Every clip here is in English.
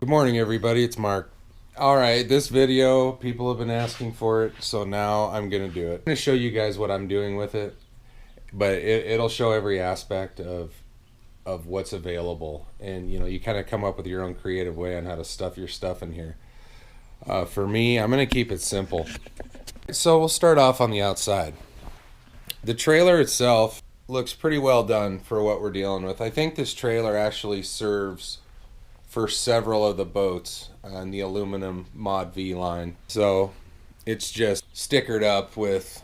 Good morning, everybody. It's Mark. All right, this video, people have been asking for it, so now I'm going to do it. I'm going to show you guys what I'm doing with it, but it'll show every aspect of what's available. And, you kind of come up with your own creative way on how to stuff your stuff in here. For me, I'm going to keep it simple. So we'll start off on the outside. The trailer itself looks pretty well done for what we're dealing with. I think this trailer actually serves for several of the boats on the aluminum Mod V line. So it's just stickered up with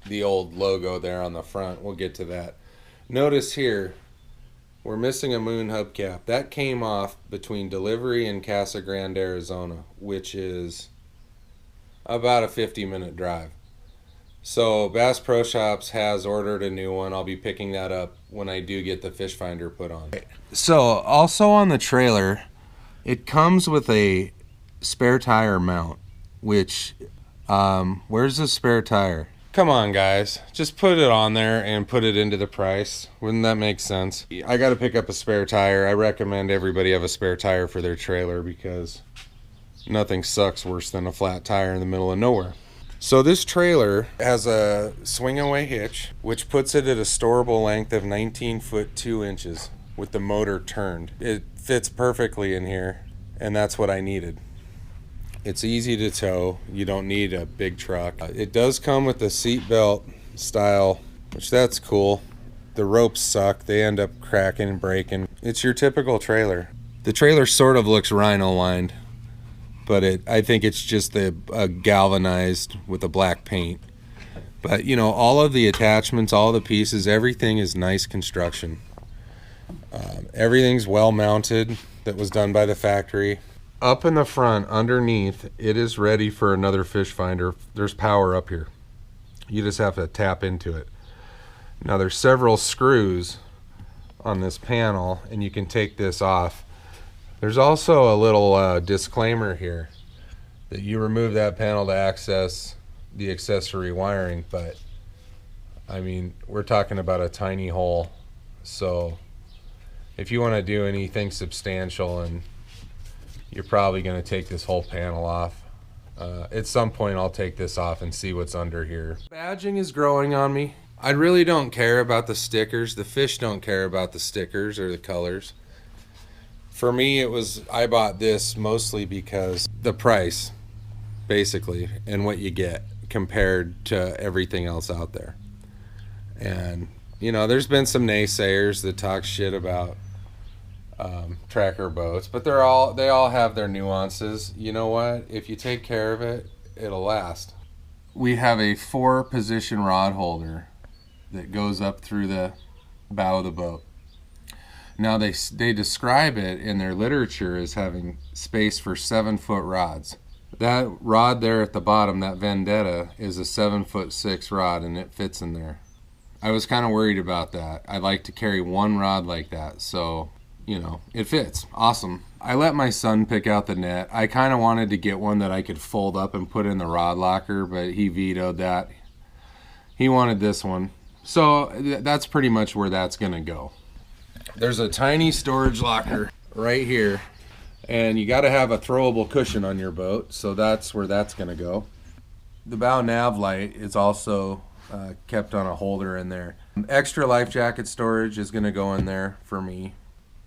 the old logo there on the front. We'll get to that. Notice here, we're missing a moon hubcap. That came off between delivery and Casa Grande, Arizona, which is about a 50-minute drive. So Bass Pro Shops has ordered a new one. I'll be picking that up when I do get the fish finder put on. So also on the trailer, it comes with a spare tire mount, which, where's the spare tire? Come on, guys, just put it on there and put it into the price. Wouldn't that make sense? I got to pick up a spare tire. I recommend everybody have a spare tire for their trailer because nothing sucks worse than a flat tire in the middle of nowhere. So this trailer has a swing away hitch, which puts it at a storable length of 19 foot 2 inches with the motor turned. It fits perfectly in here, and that's what I needed. It's easy to tow. You don't need a big truck. It does come with the seat belt style, which that's cool. The ropes suck. They end up cracking and breaking. It's your typical trailer. The trailer sort of looks rhino lined, but I think it's just galvanized with a black paint. But all of the attachments, all the pieces, everything is nice construction. Everything's well mounted. That was done by the factory. Up in the front, underneath, it is ready for another fish finder. There's power up here. You just have to tap into it. Now there's several screws on this panel, and you can take this off. There's also a little disclaimer here that you remove that panel to access the accessory wiring, but I mean, we're talking about a tiny hole. So if you want to do anything substantial, and you're probably going to take this whole panel off. At some point I'll take this off and see what's under here. Badging is growing on me. I really don't care about the stickers. The fish don't care about the stickers or the colors. For me, I bought this mostly because the price, basically, and what you get compared to everything else out there. And, there's been some naysayers that talk shit about tracker boats, but they all have their nuances. You know what? If you take care of it, it'll last. We have a 4-position rod holder that goes up through the bow of the boat. Now they describe it in their literature as having space for 7-foot rods. That rod there at the bottom, that Vendetta, is a 7'6" rod, and it fits in there. I was kind of worried about that. I like to carry one rod like that, so it fits. Awesome. I let my son pick out the net. I kind of wanted to get one that I could fold up and put in the rod locker, but he vetoed that. He wanted this one. So that's pretty much where that's gonna go. There's a tiny storage locker right here, and you got to have a throwable cushion on your boat, so that's where that's going to go. The bow nav light is also kept on a holder in there. Extra life jacket storage is going to go in there for me.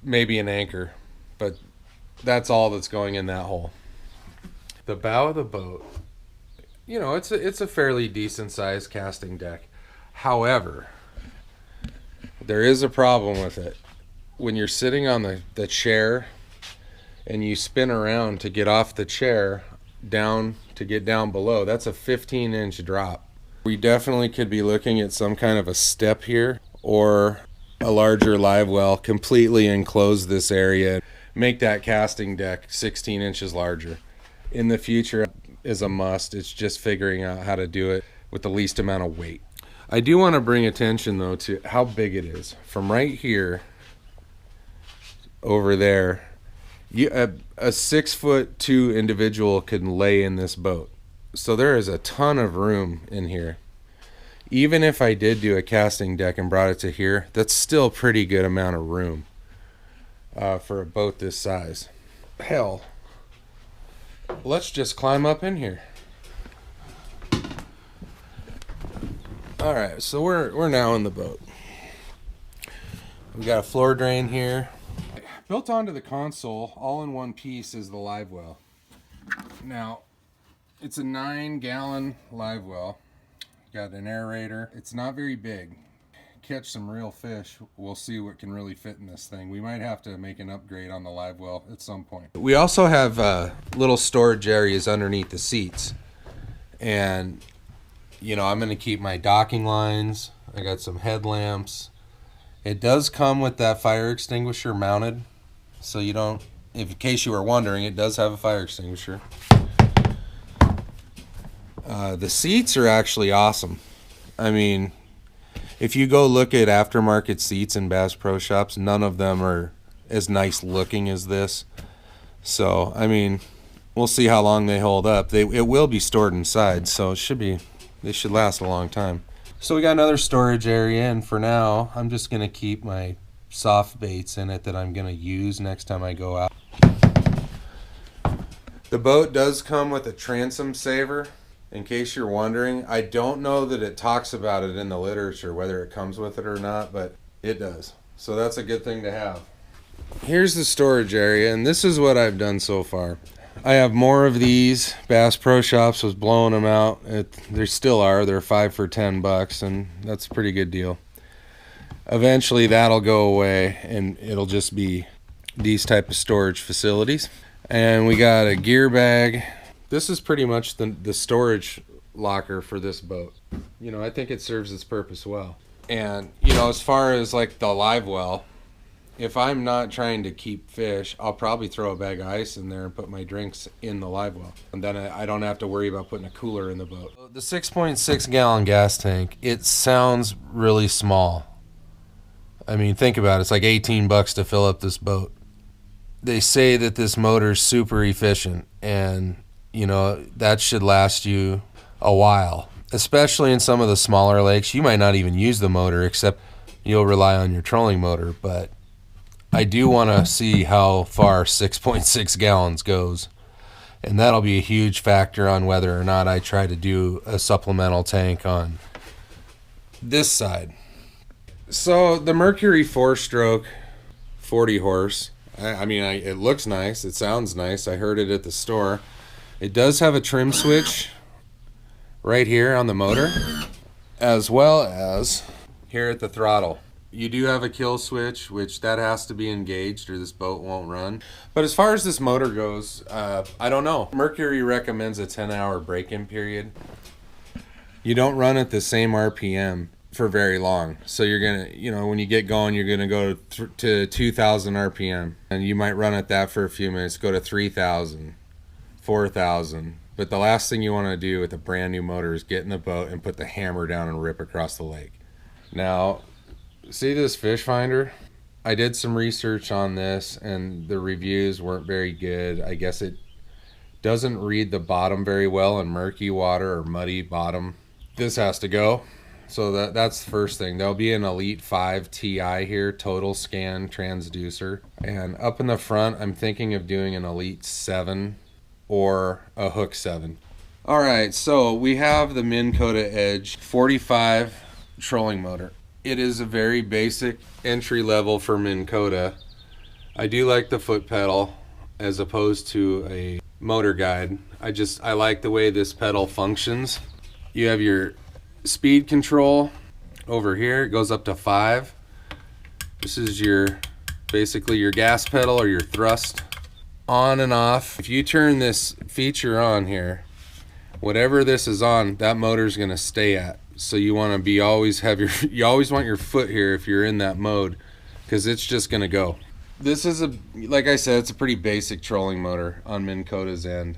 Maybe an anchor, but that's all that's going in that hole. The bow of the boat, it's a fairly decent sized casting deck. However, there is a problem with it. When you're sitting on the chair and you spin around to get off the chair down to get down below, that's a 15-inch drop. We definitely could be looking at some kind of a step here, or a larger live well, completely enclose this area, make that casting deck 16 inches larger. In the future is a must. It's just figuring out how to do it with the least amount of weight. I do want to bring attention though to how big it is. From right here over there, a 6'2" individual can lay in this boat. So there is a ton of room in here. Even if I did do a casting deck and brought it to here, that's still a pretty good amount of room for a boat this size. hell. Let's just climb up in here. All right, so we're now in the boat. We got a floor drain here. Built onto the console, all in one piece, is the live well. Now, it's a 9-gallon live well. Got an aerator. It's not very big. Catch some real fish, we'll see what can really fit in this thing. We might have to make an upgrade on the live well at some point. We also have little storage areas underneath the seats. And, you know, I'm going to keep my docking lines. I got some headlamps. It does come with that fire extinguisher mounted. So you don't, in case you were wondering, it does have a fire extinguisher. The seats are actually awesome. I mean, if you go look at aftermarket seats in Bass Pro Shops, none of them are as nice looking as this. So, I mean, we'll see how long they hold up. It will be stored inside, so they should last a long time. So we got another storage area, and for now, I'm just going to keep my soft baits in it that I'm going to use next time I go out. The boat does come with a Transom Saver. In case you're wondering, I don't know that it talks about it in the literature, whether it comes with it or not, but it does. So that's a good thing to have. Here's the storage area, and this is what I've done so far. I have more of these. Bass Pro Shops was blowing them out. They still are. They're 5 for $10, and that's a pretty good deal. Eventually that'll go away, and it'll just be these type of storage facilities. And we got a gear bag. This is pretty much the storage locker for this boat. You know, I think it serves its purpose well. And, you know, as far as like the live well, if I'm not trying to keep fish, I'll probably throw a bag of ice in there and put my drinks in the live well. And then I don't have to worry about putting a cooler in the boat. The 6.6 gallon gas tank, it sounds really small. I mean, think about it. It's like $18 to fill up this boat. They say that this motor's super efficient, and you know, that should last you a while, especially in some of the smaller lakes. You might not even use the motor, except you'll rely on your trolling motor. But I do want to see how far 6.6 gallons goes, and that'll be a huge factor on whether or not I try to do a supplemental tank on this side. So the Mercury 4-stroke 40 horse, I mean, it looks nice, it sounds nice. I heard it at the store. It does have a trim switch right here on the motor, as well as here at the throttle. You do have a kill switch, which that has to be engaged or this boat won't run. But as far as this motor goes, I don't know. Mercury recommends a 10-hour break-in period. You don't run at the same RPM for very long. So you're going to, you know, when you get going, you're going to go to 2,000 RPM. And you might run at that for a few minutes, go to 3,000. 4,000. But the last thing you want to do with a brand new motor is get in the boat and put the hammer down and rip across the lake. Now, see this fish finder? I did some research on this and the reviews weren't very good. I guess it doesn't read the bottom very well in murky water or muddy bottom. This has to go. So that's the first thing. There'll be an Elite 5 TI here, total scan transducer. And up in the front, I'm thinking of doing an Elite 7 or a Hook 7. All right, so we have the Minnkota Edge 45 trolling motor. It is a very basic entry level for Minnkota. I do like the foot pedal as opposed to a motor guide. I like the way this pedal functions. You have your speed control over here. It goes up to 5. This is basically your gas pedal or your thrust. On and off. If you turn this feature on here, whatever this is on, that motor's going to stay at. So you want to be you always want your foot here if you're in that mode, because it's just going to go. This is like I said, it's a pretty basic trolling motor on Minnkota's end.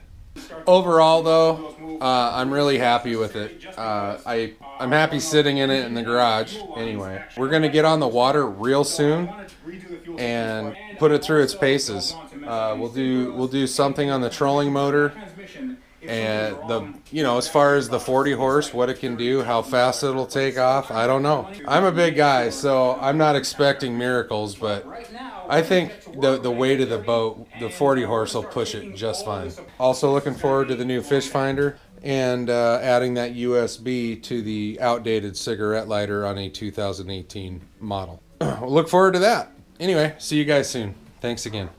Overall though, I'm really happy with it. I'm happy sitting in it in the garage. Anyway, we're going to get on the water real soon and put it through its paces. We'll do something on the trolling motor, and as far as the 40 horse, what it can do, how fast it'll take off, I don't know. I'm a big guy, so I'm not expecting miracles, but I think the weight of the boat, the 40 horse, will push it just fine. Also looking forward to the new fish finder and adding that USB to the outdated cigarette lighter on a 2018 model. Look forward to that. Anyway, see you guys soon. Thanks again.